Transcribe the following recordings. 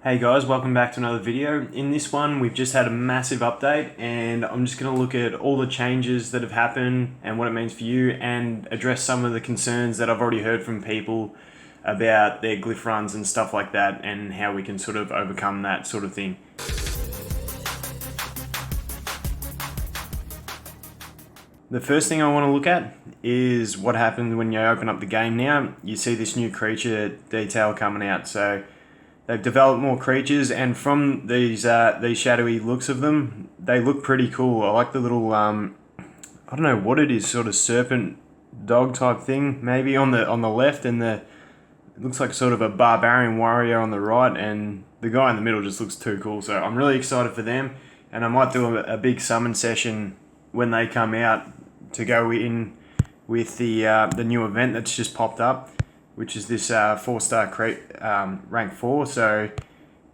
Hey guys, welcome back to another video. In this one, we've just had a massive update and I'm just going to look at all the changes that have happened and what it means for you and address some of the concerns that I've already heard from people about their glyph runs and stuff like that and how we can sort of overcome that sort of thing. The first thing I want to look at is what happens when you open up the game now. You see this new creature detail coming out. So they've developed more creatures, and from these shadowy looks of them, they look pretty cool. I like the little I don't know what it is, sort of serpent dog type thing maybe on the left, and it looks like sort of a barbarian warrior on the right, and the guy in the middle just looks too cool. So I'm really excited for them, and I might do a big summon session when they come out to go in with the new event that's just popped up, which is this 4-star rank 4. So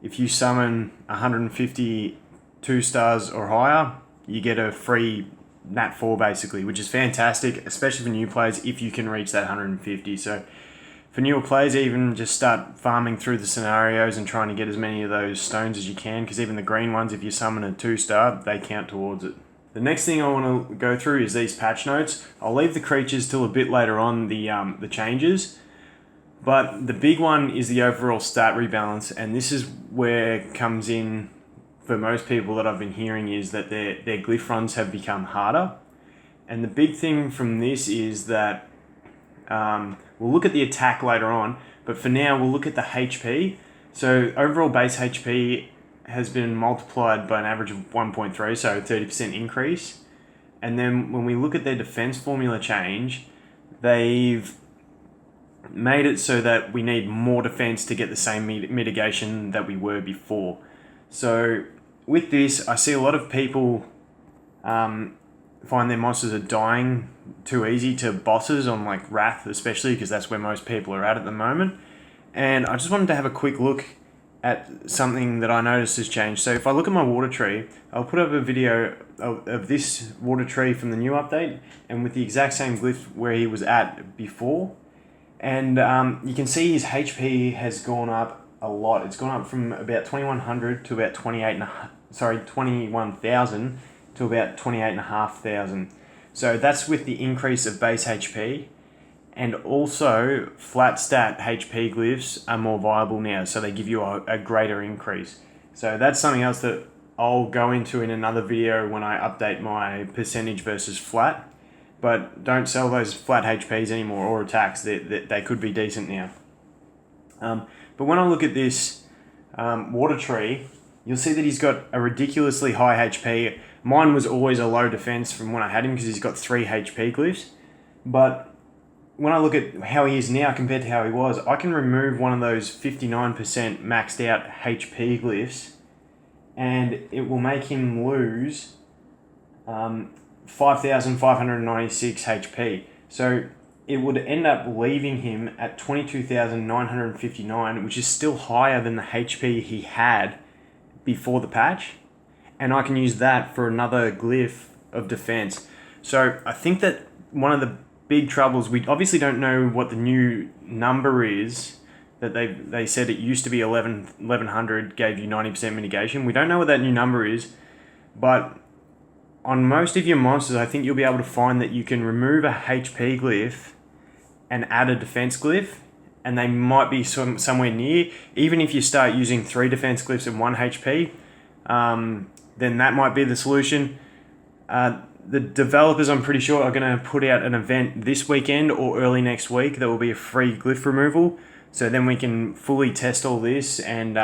if you summon 150 2-stars or higher, you get a free Nat 4 basically, which is fantastic, especially for new players if you can reach that 150. So for newer players, even just start farming through the scenarios and trying to get as many of those stones as you can, because even the green ones, if you summon a 2-star, they count towards it. The next thing I want to go through is these patch notes. I'll leave the creatures till a bit later on, the changes. But the big one is the overall stat rebalance, and this is where it comes in for most people that I've been hearing, is that their glyph runs have become harder. And the big thing from this is that we'll look at the attack later on, but for now we'll look at the HP. So overall base HP has been multiplied by an average of 1.3, so 30% increase. And then when we look at their defense formula change, they've made it so that we need more defense to get the same mitigation that we were before. So with this, I see a lot of people find their monsters are dying too easy to bosses on like Wrath, especially because that's where most people are at the moment. And I just wanted to have a quick look at something that I noticed has changed. So if I look at my water tree, I'll put up a video of this water tree from the new update and with the exact same glyph where he was at before. And you can see his HP has gone up a lot. It's gone up from about 2100 to about 21,000 to about 28,500. So that's with the increase of base HP. And also flat stat HP glyphs are more viable now, so they give you a greater increase. So that's something else that I'll go into in another video when I update my percentage versus flat. But don't sell those flat HPs anymore, or attacks. They could be decent now. But when I look at this water tree, you'll see that he's got a ridiculously high HP. Mine was always a low defense from when I had him because he's got 3 HP glyphs. But when I look at how he is now compared to how he was, I can remove one of those 59% maxed out HP glyphs and it will make him lose 5,596 HP. So it would end up leaving him at 22,959, which is still higher than the HP he had before the patch. And I can use that for another glyph of defense. So I think that one of the big troubles, we obviously don't know what the new number is, that they said it used to be 1100 gave you 90% mitigation. We don't know what that new number is, but on most of your monsters, I think you'll be able to find that you can remove a HP glyph and add a defense glyph, and they might be somewhere near. Even if you start using 3 defense glyphs and 1 HP, then that might be the solution. The developers, I'm pretty sure, are going to put out an event this weekend or early next week that will be a free glyph removal. So then we can fully test all this and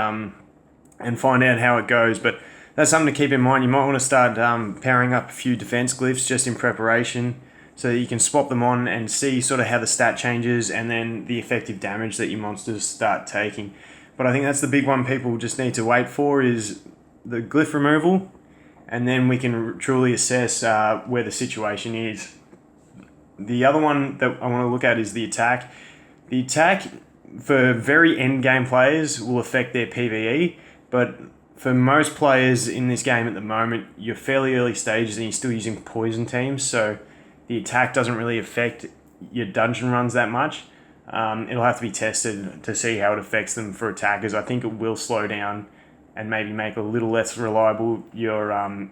find out how it goes. But that's something to keep in mind. You might want to start powering up a few defense glyphs just in preparation so that you can swap them on and see sort of how the stat changes and then the effective damage that your monsters start taking. But I think that's the big one people just need to wait for, is the glyph removal, and then we can truly assess where the situation is. The other one that I want to look at is the attack. The attack for very end game players will affect their PvE, but for most players in this game at the moment, you're fairly early stages and you're still using poison teams, so the attack doesn't really affect your dungeon runs that much. It'll have to be tested to see how it affects them for attackers. I think it will slow down and maybe make a little less reliable your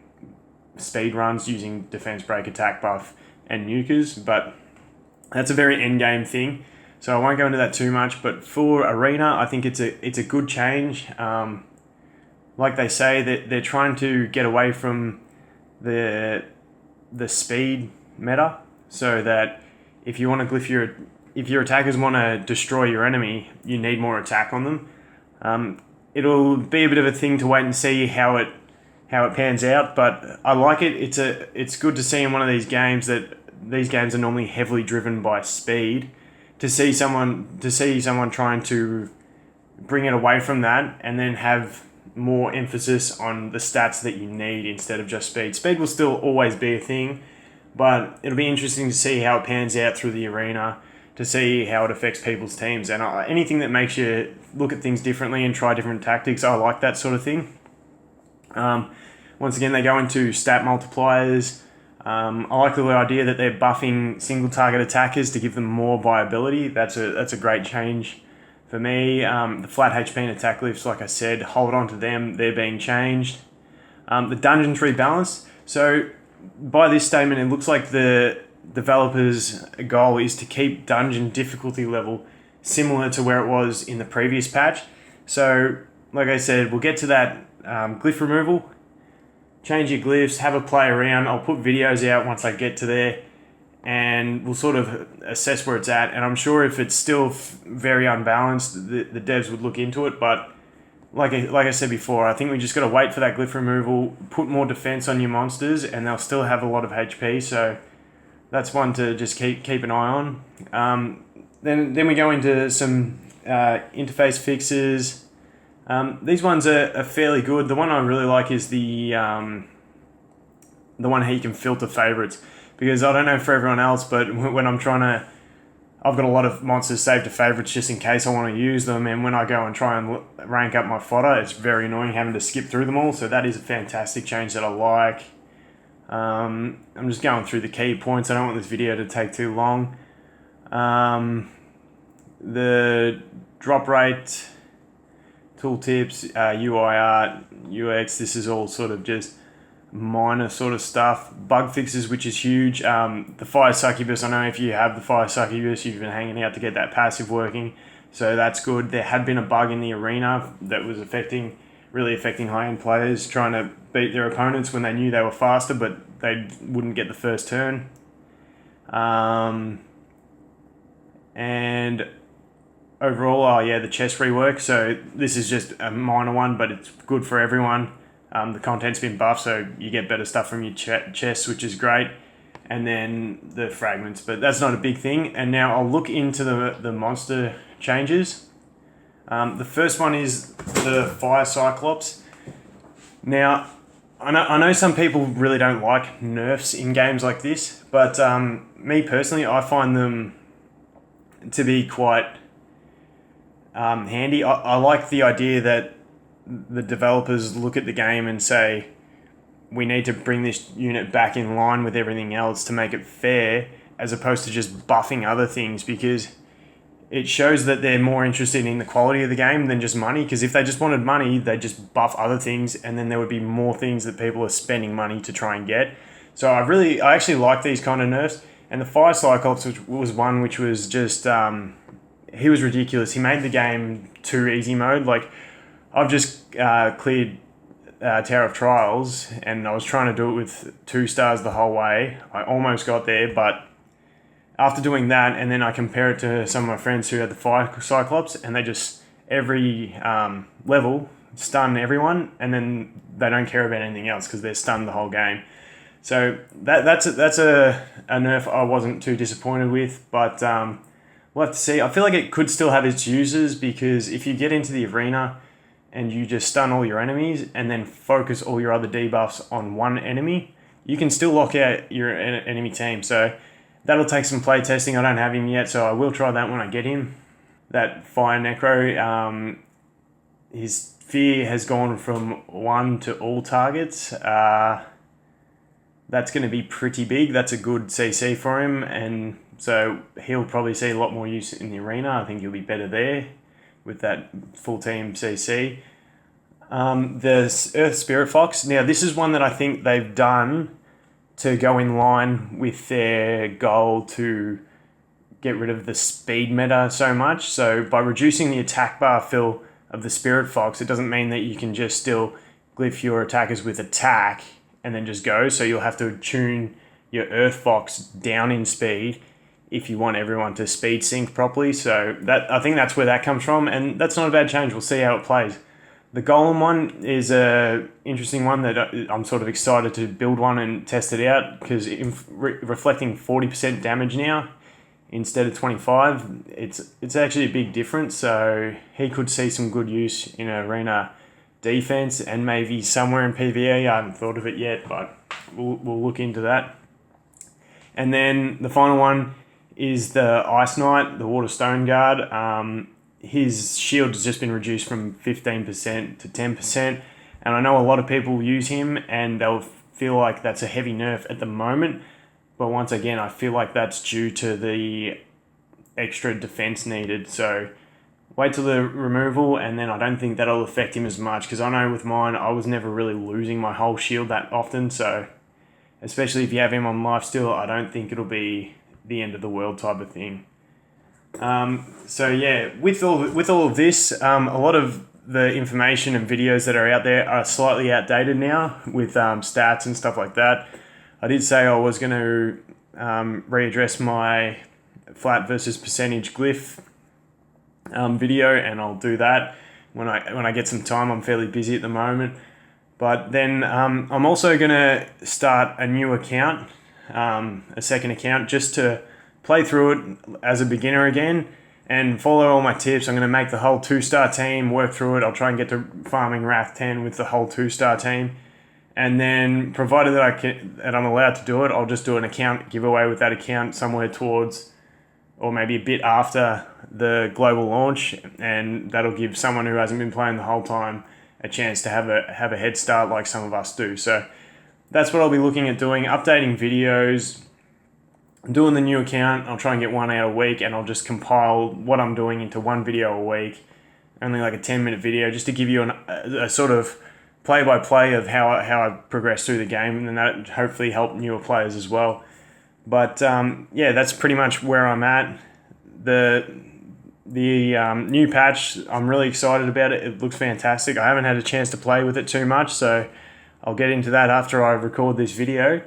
speed runs using defense break, attack buff, and nukers, but that's a very end game thing. So I won't go into that too much. But for Arena, I think it's a good change. Like they say, that they're trying to get away from the speed meta, so that if you want to glyph if your attackers want to destroy your enemy, you need more attack on them. It'll be a bit of a thing to wait and see how it pans out, but I like it. It's good to see in one of these games that these games are normally heavily driven by speed. To see someone trying to bring it away from that and then have more emphasis on the stats that you need instead of just speed. Speed will still always be a thing, but it'll be interesting to see how it pans out through the arena, to see how it affects people's teams. And anything that makes you look at things differently and try different tactics, I like that sort of thing. Once again, they go into stat multipliers. I like the idea that they're buffing single target attackers to give them more viability. That's a great change for me. The flat HP and attack glyphs, like I said, hold on to them. They're being changed. The dungeons rebalance. So by this statement, it looks like the developers' goal is to keep dungeon difficulty level similar to where it was in the previous patch. So, like I said, we'll get to that glyph removal. Change your glyphs, have a play around. I'll put videos out once I get to there, and we'll sort of assess where it's at. And I'm sure if it's still very unbalanced, the devs would look into it. But like I said before, I think we just got to wait for that glyph removal, put more defense on your monsters, and they'll still have a lot of HP. So that's one to just keep an eye on. Then we go into some interface fixes. These ones are fairly good. The one I really like is the one how you can filter favorites, because I don't know for everyone else, but when I've got a lot of monsters saved to favorites just in case I want to use them, and when I go and try and rank up my fodder, it's very annoying having to skip through them all. So that is a fantastic change that I like. I'm just going through the key points. I don't want this video to take too long. The drop rate, tooltips, UI art, UX, this is all sort of just minor sort of stuff. Bug fixes, which is huge. The fire succubus, I know if you have the fire succubus, you've been hanging out to get that passive working, so that's good. There had been a bug in the arena that was really affecting high-end players, trying to beat their opponents when they knew they were faster, but they wouldn't get the first turn. And overall, the chest rework. So this is just a minor one, but it's good for everyone. The content's been buffed, so you get better stuff from your chests, which is great. And then the fragments, but that's not a big thing. And now I'll look into the monster changes. The first one is the Fire Cyclops. Now, I know some people really don't like nerfs in games like this, but me personally, I find them to be quite handy. I like the idea that the developers look at the game and say, we need to bring this unit back in line with everything else to make it fair, as opposed to just buffing other things, because it shows that they're more interested in the quality of the game than just money. Because if they just wanted money, they'd just buff other things, and then there would be more things that people are spending money to try and get. So I actually like these kind of nerfs. And the Fire Cyclops was one which was just, he was ridiculous. He made the game too easy mode. Like, I've just cleared Tower of Trials, and I was trying to do it with 2 stars the whole way. I almost got there, but after doing that, and then I compare it to some of my friends who had the Fire Cyclops, and they just, every level, stun everyone, and then they don't care about anything else because they're stunned the whole game. So that's a nerf I wasn't too disappointed with, but we'll have to see. I feel like it could still have its uses, because if you get into the arena and you just stun all your enemies and then focus all your other debuffs on one enemy, you can still lock out your enemy team. So that'll take some play testing. I don't have him yet, so I will try that when I get him. That Fire Necro, his fear has gone from 1 to all targets. That's going to be pretty big. That's a good CC for him, and So he'll probably see a lot more use in the arena. I think he'll be better there with that full team CC. The Earth Spirit Fox. Now, this is one that I think they've done to go in line with their goal to get rid of the speed meta so much. So by reducing the attack bar fill of the Spirit Fox, it doesn't mean that you can just still glyph your attackers with attack and then just go. So you'll have to tune your Earth Fox down in speed if you want everyone to speed sync properly. So that, I think that's where that comes from, and that's not a bad change. We'll see how it plays. The Golem one is a interesting one that I'm sort of excited to build one and test it out, because reflecting 40% damage now instead of 25, it's actually a big difference. So he could see some good use in arena defense and maybe somewhere in PvE. I haven't thought of it yet, but we'll look into that. And then the final one is the Ice Knight, the Water Stone Guard. His shield has just been reduced from 15% to 10%, and I know a lot of people use him and they'll feel like that's a heavy nerf at the moment, but once again, I feel like that's due to the extra defense needed. So wait till the removal, and then I don't think that'll affect him as much, because I know with mine, I was never really losing my whole shield that often, so especially if you have him on lifesteal, I don't think it'll be the end of the world type of thing. So yeah, with all of this, a lot of the information and videos that are out there are slightly outdated now with stats and stuff like that. I did say I was going to readdress my flat versus percentage glyph video, and I'll do that when I get some time. I'm fairly busy at the moment, but then I'm also going to start a new account, a second account, just to play through it as a beginner again and follow all my tips. I'm going to make the whole 2-star team, work through it. I'll try and get to farming Wrath 10 with the whole 2-star team. And then, provided that I'm allowed to do it, I'll just do an account giveaway with that account somewhere towards, or maybe a bit after the global launch, and that'll give someone who hasn't been playing the whole time a chance to have a head start like some of us do. So that's what I'll be looking at doing, updating videos, doing the new account. I'll try and get one out a week, and I'll just compile what I'm doing into one video a week, only like a 10-minute video, just to give you a sort of play-by-play of how I progress through the game, and that hopefully help newer players as well. But yeah, that's pretty much where I'm at. The new patch, I'm really excited about it. It looks fantastic. I haven't had a chance to play with it too much, so I'll get into that after I record this video.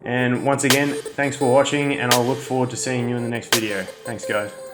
And once again, thanks for watching, and I'll look forward to seeing you in the next video. Thanks, guys.